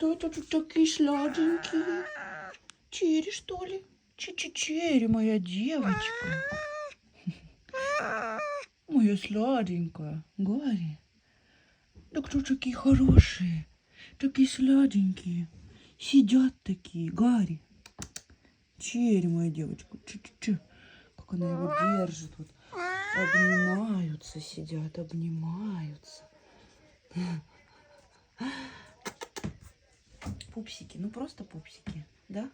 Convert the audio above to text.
Кто это тут такие сладенькие? Черри, что ли? Черри, моя девочка. Моя сладенькая. Гарри. Да кто такие хорошие? Такие сладенькие. Сидят такие. Гарри. Черри, моя девочка. Че. Как она его держит. Вот. Обнимаются, сидят, обнимаются. Пупсики, ну просто пупсики, да?